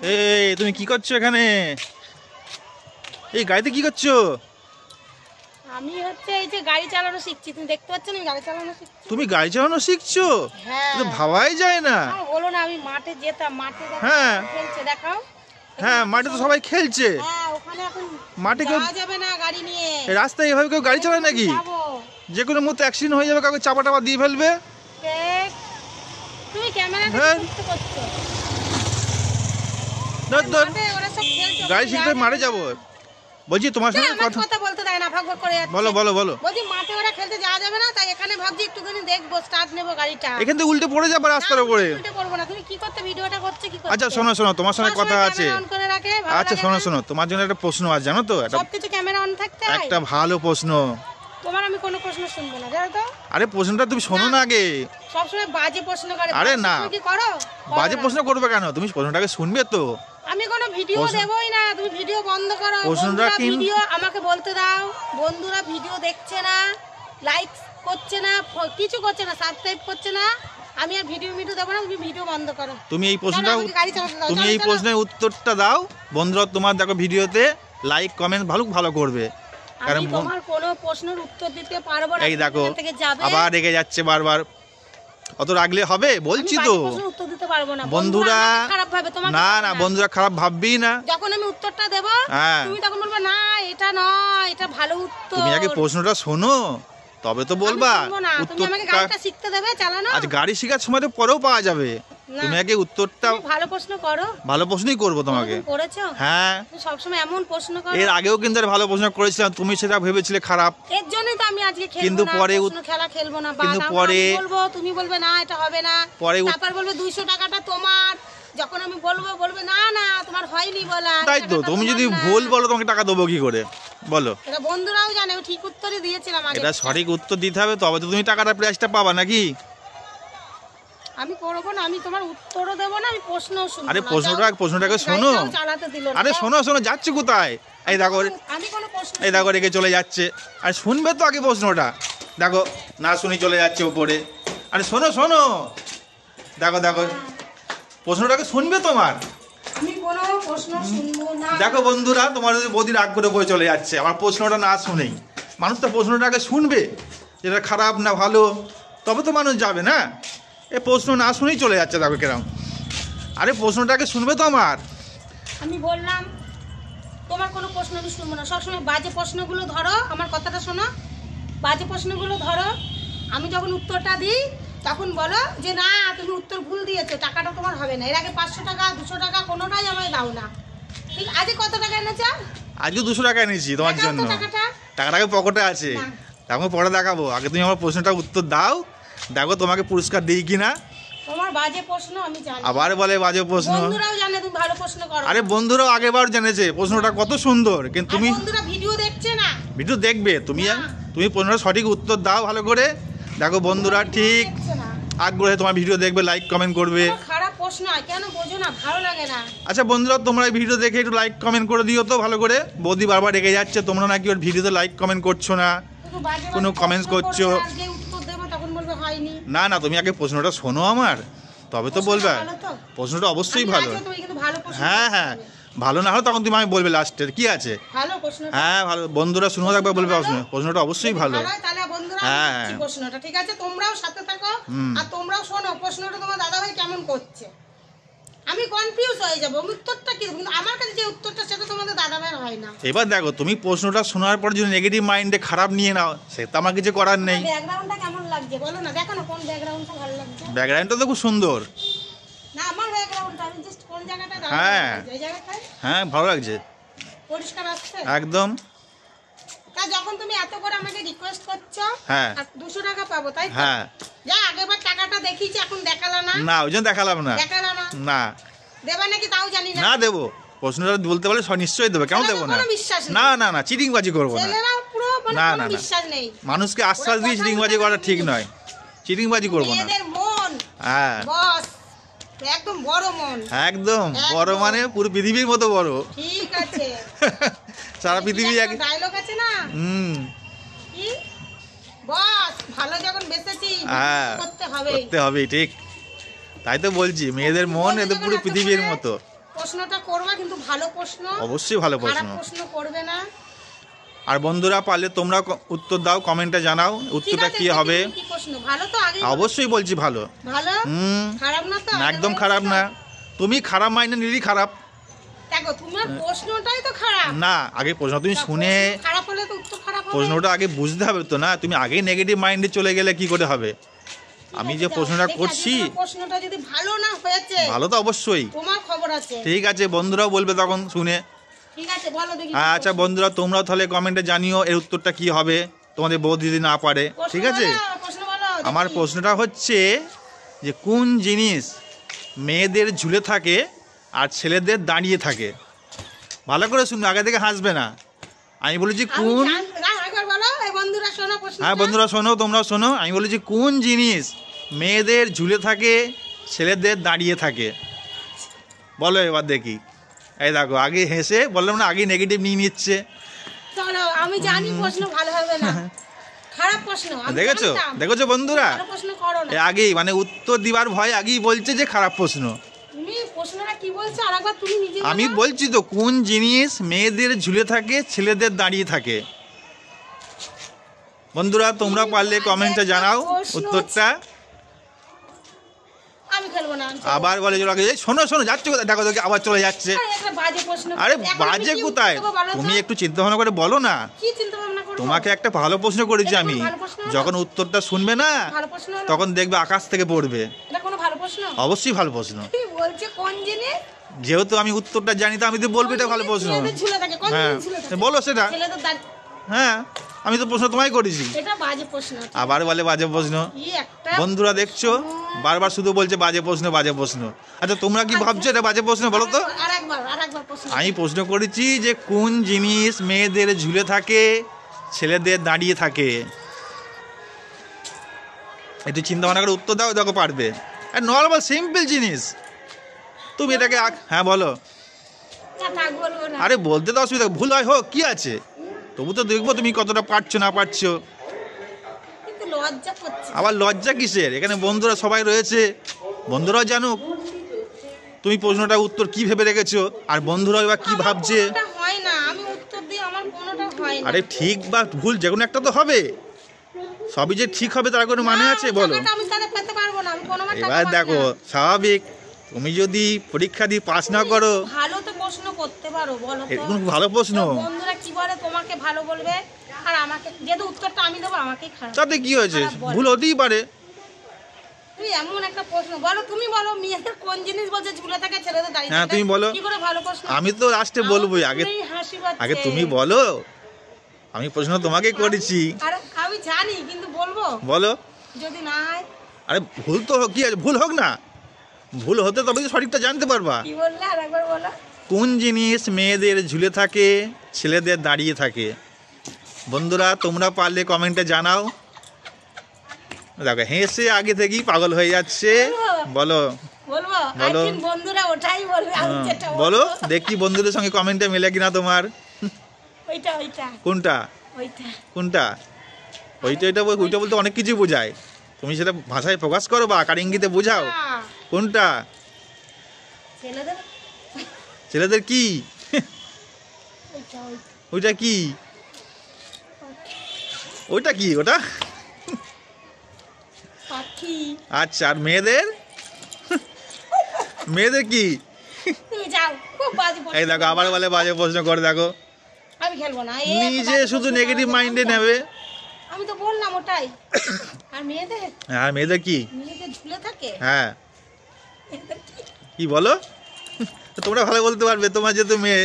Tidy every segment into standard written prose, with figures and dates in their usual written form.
এই তুমি কি করছো এখানে? এই গাড়িতে কি করছো? আমি হচ্ছে এই যে গাড়ি চালানো শিখছি, তুমি দেখতে পাচ্ছ না আমি গাড়ি চালানো শিখছি। তুমি গাড়ি চালানো শিখছো? হ্যাঁ। তো ভাবাই যায় না। বলো না, আমি মাঠে যেতাম, মাঠে হ্যাঁ খেলছে দেখাও। হ্যাঁ, মাঠে তো সবাই খেলছে। হ্যাঁ, ওখানে এখন মাঠে কেউ যাওয়া যাবে না গাড়ি নিয়ে। রাস্তায় এভাবে কেউ গাড়ি চালায় নাকি? যাবো। যে কোনো মুহূর্তে অ্যাক্সিডেন্ট হয়ে যাবে, কাউকে চাপা টাপা দিয়ে ফেলবে। তুমি ক্যামেরা করতে করছো। মাঠে ওরা সব খেলছে, গাড়ি শিখতে মাঠে যাবো। বলছি তোমার সঙ্গে কথা বলতে দেয় না, ভাগ ভাগ করে যাচ্ছে। বলো বলো বলো। বলছি মাঠে ওরা খেলতে যাওয়া যাবে না, তাই এখানে ভাবছি একটুখানি দেখবো, স্টার্ট নেবো গাড়িটা। এখান থেকে উল্টে পড়ে যাবে রাস্তার উপরে। উল্টে করবো না। তুমি কি করতে ভিডিওটা করছে কি করতে? আচ্ছা শোনো শোনো, তোমার সঙ্গে কথা আছে। অন করে রাখে, ভালো আচ্ছা লাগে শোনো না? শোনো, তোমার জন্য একটা প্রশ্ন আছে, জানো তো? সবকিছু ক্যামেরা অন থাকতে হয়। একটা ভালো প্রশ্ন। তোমার আমি কোনো প্রশ্ন শুনবো না, জানো তো? আরে প্রশ্নটা তুমি শোনো না আগে। সবসময় বাজে প্রশ্ন করে। আরে না, তুমি কি করো? বাজে প্রশ্ন করবে কেন? তুমি প্রশ্নটাকে শুনবে তো। আমি কোনো ভিডিও দেবই না, তুমি ভিডিও বন্ধ করো। প্রশ্নটা কি? ভিডিও আমাকে বলতে দাও। বন্ধুরা ভিডিও দেখছে না, লাইক করছে না, কিছু করছে না, সাবস্ক্রাইব করছে না। আমি আর ভিডিও দেবো না, তুমি ভিডিও বন্ধ করো। তুমি এই প্রশ্নের উত্তরটা দাও। বন্ধুরা তোমার দেখো ভিডিওতে লাইক কমেন্ট ভালো করবে। আমি তোমার কোনো প্রশ্নের উত্তর দিতে পারবো না। এই দেখো আবার রেগে যাচ্ছে বারবার। অত রাগলে হবে? বলছি তো উত্তর দিতে পারবো না। বন্ধুরা খারাপ ভাবে তোমার। না না, বন্ধুরা খারাপ ভাববেই না। যখন আমি উত্তরটা দেব হ্যাঁ, তুমি তখন বলবে না এটা নয়, এটা ভালো উত্তর। তুমি আগে প্রশ্নটা শোনো তবে তো বলবা। তুমি আমাকে গাড়িটা শিখতে দেবে চালানো। আজ গাড়ি শেখার সময় তো পরেও পাওয়া যাবে। তুমি আগে উত্তরটা ভালো প্রশ্ন করো। ভালো প্রশ্নই করবো তোমাকে। করেছো? হ্যাঁ, সব সময় এমন প্রশ্ন করো। এর আগেও কিন্তু ভালো প্রশ্ন করেছিলাম, তুমি সেটা ভেবেছিলে খারাপ। এর জন্যই তো আমি আজকে খেলবো কিন্তু না, পরে খেলা খেলবো না। কিন্তু পরে বলবো, তুমি বলবে না এটা হবে না। তারপর বলবে 200 টাকাটা তোমার। যখন আমি বলবে না না তোমার হয়নি বলা। তাই তো, তুমি যদি ভুল বলো তোমাকে টাকা দেবো কি করে বলো? এটা বন্ধুরাও জানে, আমি ঠিক উত্তরই দিয়েছিলাম আগে। এটা সঠিক উত্তর দিতে হবে, তবে তো তুমি টাকাটা প্রাইসটা পাবা নাকি? আমি করবো না, আমি তোমার উত্তরও দেবো না, আমি প্রশ্নও শুনবো না। আরে প্রশ্নটাকে শোনো। আরে শোনো শোনো, যাচ্ছে কোথায়? এই দেখো, আমি কোনো প্রশ্ন এই দেখো রেখে চলে যাচ্ছে। আর শুনবে তো আগে প্রশ্নটা। দেখো না শুনি চলে যাচ্ছে উপরে। আরে শোনো শোনো, দেখো দেখো প্রশ্নটাকে শুনবে তোমার। আমি কোনো প্রশ্ন শুনবো না। দেখো বন্ধুরা, তোমার যদি বৌদি রাগ করে বয়ে চলে যাচ্ছে আমার প্রশ্নটা না শুনেই। মানুষ তো প্রশ্নটাকে শুনবে, যেটা খারাপ না ভালো, তবে তো মানুষ যাবে না। এ প্রশ্ন না শুনেই চলে যাচ্ছে, দেখো কেরম। আরে প্রশ্নটাকে শুনবে তো আমার। আমি বললাম তোমার কোনো প্রশ্ন আমি শুনবো না। সবসময় বাজে প্রশ্নগুলো ধরো, আমার কথাটা শোনো। বাজে প্রশ্নগুলো ধরো, আমি যখন উত্তরটা দিই তখন বলো যে না তুমি উত্তর ভুল দিয়েছো, টাকাটা তোমার হবে না। এর আগে 500 টাকা 200 টাকা কোনোটাই আমায় দাও না। ঠিক আজকে কত টাকা এনেছো? আজকে 200 টাকা এনেছি তোমার জন্য। টাকাটাকে পকেটে আছে, তারপর পরে দেখাবো। আগে তুমি আমার প্রশ্নটা উত্তর দাও, দেখো তোমাকে পুরস্কার দিই কিনা। তোমার বাজে প্রশ্ন আমি জানি। আবার বলে বাজে প্রশ্ন। বন্ধুরাও জানে তুমি ভালো প্রশ্ন করো। আরে বন্ধুরাও আগেবার জেনেছে প্রশ্নটা কত সুন্দর, কিন্তু তুমি বন্ধুরা ভিডিও দেখছে না। ভিডিও দেখবে, তুমি প্রশ্নটা সঠিক উত্তর দাও ভালো করে। দেখো বন্ধুরা ঠিক আগ্রহে তোমার ভিডিও দেখবে, লাইক কমেন্ট করবে। খারাপ প্রশ্ন কেন বোঝো না, ভালো লাগে না। আচ্ছা বন্ধুরা, তোমরা এই ভিডিও দেখে একটু লাইক কমেন্ট করে দিও তো ভালো করে। বৌদি বারবার রেগে যাচ্ছে, তোমরা নাকি ওর ভিডিওতে লাইক কমেন্ট করছো না, কোনো কমেন্টস করছো না। না, তুমি আগে প্রশ্নটা শোনো আমার, তবে তো বলবে। প্রশ্নটা অবশ্যই ভালো। হ্যাঁ হ্যাঁ, ভালো না হলে তখন তুমি আমি বলবে লাস্টের কি আছে। হ্যাঁ ভালো, বন্ধুরা শুনো থাকবে বলবে প্রশ্নটা অবশ্যই ভালো। হ্যাঁ প্রশ্নটা ঠিক আছে, তোমরাও সাথে থাকো আর তোমরাও শোনো প্রশ্নটা তোমার দাদা ভাই কেমন করছে। আমি কনফিউজ হয়ে যাবো উত্তরটা কি, কিন্তু আমার কাছে যে উত্তরটা সেটা তোমাদের দাদা ভাইয়ের হয় না। এবার দেখো, তুমি প্রশ্নটা শোনার পর যদি নেগেটিভ মাইন্ডে খারাপ নিয়ে নাও, সেটা আমার কিছু করার নেই। ব্যাকগ্রাউন্ডটা কেমন লাগছে বলো না, দেখো না কোন ব্যাকগ্রাউন্ডটা ভালো লাগছে। ব্যাকগ্রাউন্ডটা তো খুব সুন্দর। না আমার ব্যাকগ্রাউন্ডটা, আমি জাস্ট কোন জায়গাটা দাও। হ্যাঁ এই জায়গাটায় হ্যাঁ ভালো লাগছে, পরিষ্কার আসছে একদম। তা যখন তুমি এত করে আমাকে রিকোয়েস্ট করছো, হ্যাঁ 200 টাকা পাবো তাই তো? হ্যাঁ, যা আগেরবার টাকাটা দেখিয়েছি, এখন দেখালা না। না ওই জন্য দেখালাম না। দেখালা না, না দেবা নাকি তাও জানি না। না দেবো, প্রশ্নটা বলতে পারলে নিশ্চয়ই দেবো, কেন দেবো না? না না না, চিটিংবাজি করবো না। না না বিশ্বাস নেই। মানুষকে আশ্বাস দিয়ে চিটিংবাজি করা ঠিক নয়, চিটিংবাজি করবো না। মন হ্যাঁ বস, একদম বড় মন, একদম বড় মানে পুরো পৃথিবীর মতো বড়। ঠিক আছে সারা পৃথিবী এক ডায়লগ আছে না, কি বস ভালো যখন বেঁচেছি করতে হবে, করতে হবে, ঠিক। তাই তো বলছি, মেয়েদের মন এত পুরো পৃথিবীর মতো। প্রশ্নটা করবা কিন্তু ভালো প্রশ্ন, অবশ্যই ভালো প্রশ্ন। খারাপ প্রশ্ন করবে না। আর বন্ধুরা পারলে তোমরা উত্তর দাও, কমেন্টে জানাও উত্তরটা কি হবে। কি প্রশ্ন ভালো তো আগে অবশ্যই বলছি ভালো। ভালো, খারাপ না তো? একদম খারাপ না। তুমি খারাপ মাইনে নিলেই খারাপ। দেখো তোমার প্রশ্নটাই তো খারাপ না, আগে প্রশ্ন তুমি শুনে খারাপ হলে তো উত্তর খারাপ হবে। প্রশ্নটা আগে বুঝতে হবে তো, না তুমি আগেই নেগেটিভ মাইন্ডে চলে গেলে কি করে হবে। আমি যে প্রশ্নটা করছি, প্রশ্নটা যদি ভালো না হয়েছে, ভালো তো অবশ্যই, তোমার খবর আছে। ঠিক আছে, বন্ধুরাও বলবে তখন শুনে। ঠিক আছে, বলো দেখি। আচ্ছা বন্ধুরা, তোমরাও তাহলে কমেন্টে জানিও এর উত্তরটা কি হবে, তোমাদের বৌদি যদি না পারে। ঠিক আছে, প্রশ্ন বলো। আমার প্রশ্নটা হচ্ছে যে কোন জিনিস মেয়েদের ঝুলে থাকে আর ছেলেদের দাঁড়িয়ে থাকে। ভালো করে শুনবে, আগে থেকে হাসবে না। আমি বলেছি কোন, একবার বলো এই বন্ধুরা শোনো প্রশ্ন। হ্যাঁ বন্ধুরা শোনো, তোমরা শোনো, আমি বলেছি কোন জিনিস মেয়েদের ঝুলে থাকে ছেলেদের দাঁড়িয়ে থাকে। বলো এবার দেখি। এই দেখো, আগে হেসে বললাম না, আগে নেগেটিভ নিয়ে নিচ্ছে। চলো, আমি জানি প্রশ্ন ভালো হবে না, খারাপ প্রশ্ন। দেখেছো দেখেছো বন্ধুরা, ভালো প্রশ্ন করো না। আগেই মানে উত্তর দিবার ভয় আগেই বলছে যে খারাপ প্রশ্ন। তুমি প্রশ্নটা কি বলছো আরেকবার তুমি নিজে বলো। আমি বলছি তো কোন জিনিস মেয়েদের ঝুলে থাকে ছেলেদের দাঁড়িয়ে থাকে। বন্ধুরা তোমরা পারলে কমেন্টে জানাও উত্তরটা। আমি খেলবো না। আবার বলে চলো, আগে শোনো শোনো, যাচ্ছে কোথায়, দেখো দেখো আবার চলে যাচ্ছে। একটা বাজে প্রশ্ন। আরে বাজে কোথায়, তুমি একটু চিন্তা ভাবনা করে বলো না। কি চিন্তা ভাবনা করব? তোমাকে একটা ভালো প্রশ্ন করেছি আমি, যখন উত্তরটা শুনবে না ভালো প্রশ্ন হলো? তখন দেখবে আকাশ থেকে পড়বে। এটা কোনো ভালো প্রশ্ন? অবশ্যই ভালো প্রশ্ন। কি বলছে কোন জিনিস? যেহেতু আমি উত্তরটা জানি তো আমি তো বলবো এটা ভালো প্রশ্ন। ছেলেদের ঝুলে থাকে, কোন হ্যাঁ জিনিস ঝুলে থাকে? বলো সেটা। ছেলেদের হ্যাঁ, আমি তো প্রশ্ন তোমায় করেছি। এটা বাজে প্রশ্ন। আবার বলে বাজে প্রশ্ন। কি একটা বন্ধুরা দেখছো, বারবার শুধু বলছে বাজে প্রশ্ন বাজে প্রশ্ন। আচ্ছা তোমরা কি ভাবছো এটা বাজে প্রশ্ন বলো তো? আরেকবার প্রশ্ন। আমি প্রশ্ন করেছি যে কোন জিনিস মেয়েদের ঝুলে থাকে ছেলেদের দাঁড়িয়ে থাকে। একটু চিন্তা ভাবনা করে উত্তর দাও, দেখো পারবে। আর নর্মাল সিম্পল জিনিস, তুমি এটাকে হ্যাঁ বলো। না থাক, বলবো না। আরে বলতে তো অসুবিধা, ভুল হয় হোক কি আছে, তবু তো দেখবো তুমি কতটা পারছো না পারছো। কিন্তু লজ্জা করছে। আবার লজ্জা কিসের, এখানে বন্ধুরা সবাই রয়েছে, বন্ধুরাও জানুক তুমি প্রশ্নটা উত্তর কি ভেবে রেখেছো, আর বন্ধুরা এবার কি ভাবছে। কোনোটা হয় না, আমি উত্তর দিই আমার কোনোটা হয় না। আরে ঠিক বা ভুল যে কোনো একটা তো হবে, সবই যে ঠিক হবে তার কোনো মানে আছে বলো? টাকাটা আমি তাহলে পেতে পারবো না, আমি কোনোবার টাকা এবার পাই দেখো না। স্বাভাবিক, তুমি যদি পরীক্ষা দিয়ে পাস না করো, ভালো তো প্রশ্ন করতে পারো, বলো তো। এরকম ভালো প্রশ্ন, তো বন্ধুরা কি বলে তোমাকে ভালো বলবে, আর আমাকে যেহেতু উত্তরটা আমি দেবো আমাকেই খারাপ। তাতে কি হয়েছে, খারাপ বলে। ভুল হতেই পারে। তুই এমন একটা প্রশ্ন বলো, তুমি বলো মেয়েদের কোন জিনিস বলছে ঝুলে থাকে ছেলেদের দাঁড়িয়ে হ্যাঁ, থাকে? তুমি বলো। কি করে ভালো প্রশ্ন? আমি তো লাস্টে বলবোই, আগে আমার হাসি পাচ্ছে। আগে তুমি বলো, আমি প্রশ্ন তোমাকে করেছি। আর আমি জানি কিন্তু বলবো বলো। যদি না হয়? আরে ভুল তো কি আছে, ভুল হোক না, ভুল হতে তবে তো সঠিকটা জানতে পারবা। কি বললে আরেকবার বলো। কোন জিনিস মেয়েদের ঝুলে থাকে ছেলেদের দাঁড়িয়ে থাকে। বন্ধুরা তোমরা পারলে কমেন্টে জানাও। দেখো হেসে আগে থেকেই পাগল হয়ে যাচ্ছে। বলো বলবো, বলো। একদিন বন্ধুরা ওটাই বলবে আমি যেটা বলো দেখি বন্ধুদের সঙ্গে কমেন্টে মেলে কিনা তোমার। ওইটা কোনটা ওইটা কোনটা ওইটা বলতে অনেক কিছু বোঝায়, তুমি সেটা ভাষায় প্রকাশ করো বা আকার ইঙ্গিতে বোঝাও। কোনটা? ছেলেদের ছেলেদের কি? ওইটা কি? ওইটা কি ওটা? পাখি। আচ্ছা, আর মেয়েদের? মেয়েদের কি? তুমি যাও, খুব বাজে প্রশ্ন। এই দেখো আবার বলে বাজে প্রশ্ন করে, দেখো আমি খেলবো না। নিজে শুধু নেগেটিভ মাইন্ডে নেবে। আমি তো বললাম ওটাই। আর মেয়েদের? হ্যাঁ মেয়েদের কি? মেয়েদের ঝুলে থাকে। হ্যাঁ মেয়েদের কি? কি বলো? তোমরা ভালো বলতে পারবে, তোমার যেহেতু মেয়ে।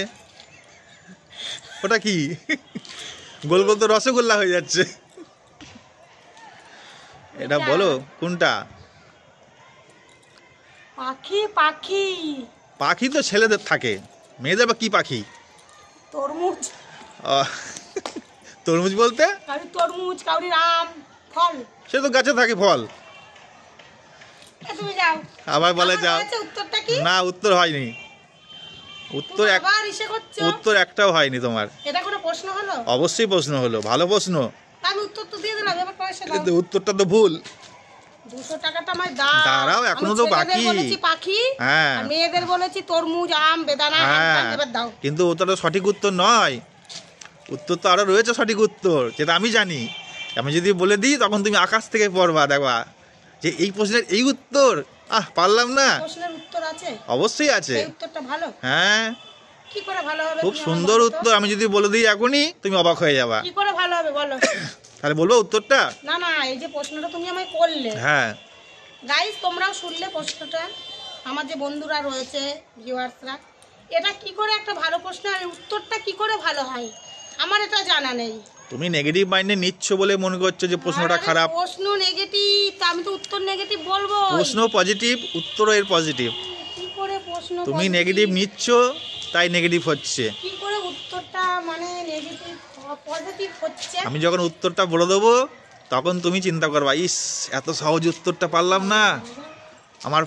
ওটা কি? গোল গোল তো রসগোল্লা হয়ে যাচ্ছে। এটা বলো কোনটা? পাখি। পাখি পাখি তো ছেলেদের থাকে, মেয়েদের বা কি পাখি? তরমুজ। তরমুজ বলতে? কাউরি তরমুজ, কাউরি আম, ফল। সে তো গাছে থাকে ফল। তুমি যাও। আবার বলে আমার যাও। হয়েছে, উত্তরটা কি? না উত্তর হয়নি, তুমি আবার ইসে করছো। উত্তর একটাও হয়নি তোমার। এটা কোনো প্রশ্ন হলো? অবশ্যই প্রশ্ন হলো, ভালো প্রশ্ন, আমি উত্তর তো দিয়ে দিলাম, এবার পয়সা দাও। কিন্তু উত্তরটা তো ভুল। 200 টাকাটা আমার দাও। দাঁড়াও, এখনো তো বাকি। বলেছি পাখি, হ্যাঁ। আর মেয়েদের বলেছি তরমুজ, আম, বেদানা, হ্যাঁ, এবার দাও। কিন্তু ওটা তো সঠিক উত্তর নয়, উত্তর তো আরো রয়েছে সঠিক উত্তর, যেটা আমি জানি। আমি যদি বলে দিই তখন তুমি আকাশ থেকে পড়বা, দেখবা যে এই প্রশ্নের এই উত্তর। পারলাম না। প্রশ্নের উত্তর আছে? অবশ্যই আছে। এই উত্তরটা ভালো? হ্যাঁ, কি করে ভালো হবে? খুব তুমি আমাকে সুন্দর বলো তো। উত্তর। আমি যদি বলে দিই এখনই, তুমি অবাক হয়ে যাবা। কি করে ভালো হবে বলো? তাহলে বলবো উত্তরটা? না না, এই যে প্রশ্নটা তুমি আমায় করলে, হ্যাঁ, গাইস তোমরাও শুনলে প্রশ্নটা, আমার যে বন্ধুরা রয়েছে, ভিউয়ার্সরা, এটা কি করে একটা ভালো প্রশ্ন, আর উত্তরটা কি করে ভালো হয় আমার এটা জানা নেই। তুমি নেগেটিভ মাইন্ডে নিচ্ছ বলে মনে করছো যে প্রশ্নটা আরে খারাপ। প্রশ্ন নেগেটিভ, তা আমি তো উত্তর নেগেটিভ বলবো। প্রশ্ন পজিটিভ, উত্তরও এর পজিটিভ। কি করে প্রশ্ন তুমি positive? নেগেটিভ নিচ্ছ, তাই নেগেটিভ হচ্ছে। কি করে উত্তরটা মানে নেগেটিভ পজিটিভ হচ্ছে? আমি যখন উত্তরটা বলে দেবো তখন তুমি চিন্তা করবা, ইস এত সহজ উত্তরটা পারলাম না, আমার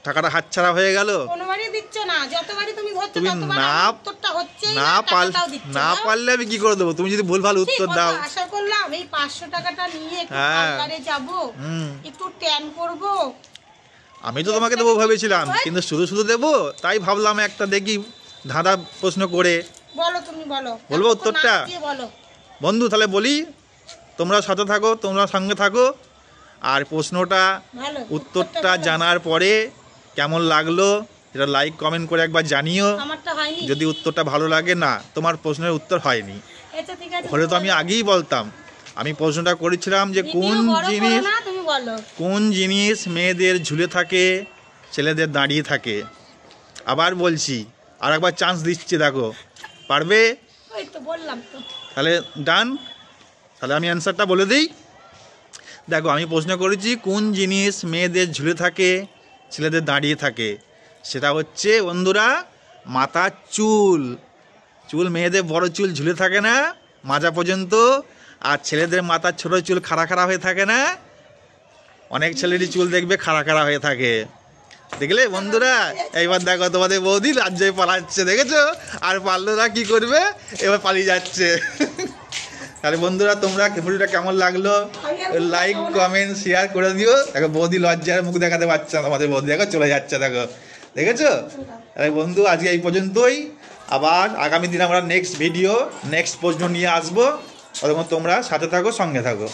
টাকাটা হাতছাড়া হয়ে গেল। কোনোবারই দিচ্ছ না, যতবারই তুমি ধরছো তুমি ততবার না উত্তরটা হচ্ছে না পারলে আমি কি করে দেবো? তুমি যদি ভুলভাল উত্তর দাও। আশা করলাম এই 500 টাকাটা নিয়ে একটু হ্যাঁ। পার্লারে যাব, একটু ট্যান করব। আমি তো তোমাকে দেবো ভেবেছিলাম, কিন্তু শুধু শুধু দেবো তাই ভাবলাম একটা দেখি ধাঁধা প্রশ্ন করে। বলো, তুমি বলো। বলবো উত্তরটা? নাচ দিয়ে বলো। বন্ধু তাহলে বলি, তোমরা সাথে থাকো, তোমরা সঙ্গে থাকো। আর প্রশ্নটা ভালো উত্তরটা জানার পরে কেমন লাগলো এটা লাইক কমেন্ট করে একবার জানিও। আমারটা হয়নি। যদি উত্তরটা ভালো লাগে, না তোমার প্রশ্নের উত্তর হয়নি, আচ্ছা ঠিক আছে, হলে তো আমি আগেই বলতাম। আমি প্রশ্নটা করেছিলাম যে ভিডিও বড় করো না, তুমি বলো। কোন জিনিস মেয়েদের ঝুলে থাকে, ছেলেদের দাঁড়িয়ে থাকে? আবার বলছি, আর একবার চান্স দিচ্ছি, দেখো পারবে? ওই তো বললাম তো। তাহলে ডান। তাহলে আমি অ্যান্সারটা বলে দিই। দেখো, আমি প্রশ্ন করেছি কোন জিনিস মেয়েদের ঝুলে থাকে, ছেলেদের দাঁড়িয়ে থাকে। সেটা হচ্ছে বন্ধুরা মাথার চুল। চুল মেয়েদের বড় চুল ঝুলে থাকে না মাজা পর্যন্ত, আর ছেলেদের মাথার ছোট চুল খাড়া খাড়া হয়ে থাকে না। অনেক ছেলেরই চুল দেখবে খাড়া খাড়া হয়ে থাকে, দেখলে বন্ধুরা? এইবার দেখো তোমাদের বৌদি রাজ্যে পালাচ্ছে, দেখেছো? আর পারলো না, কি করবে? এবার পালিয়ে যাচ্ছে। তাহলে বন্ধুরা তোমরা ভিডিওটা কেমন লাগলো লাইক কমেন্ট শেয়ার করে দিও। দেখো বৌদি লজ্জার মুখ দেখাতে পারছে না, আমাদের বৌদি দেখো চলে যাচ্ছে, দেখো দেখেছো? তাহলে বন্ধু আজকে এই পর্যন্তই। আবার আগামী দিন আমরা নেক্সট ভিডিও নেক্সট প্রশ্ন নিয়ে আসবো। ততক্ষণ তোমরা সাথে থাকো, সঙ্গে থাকো।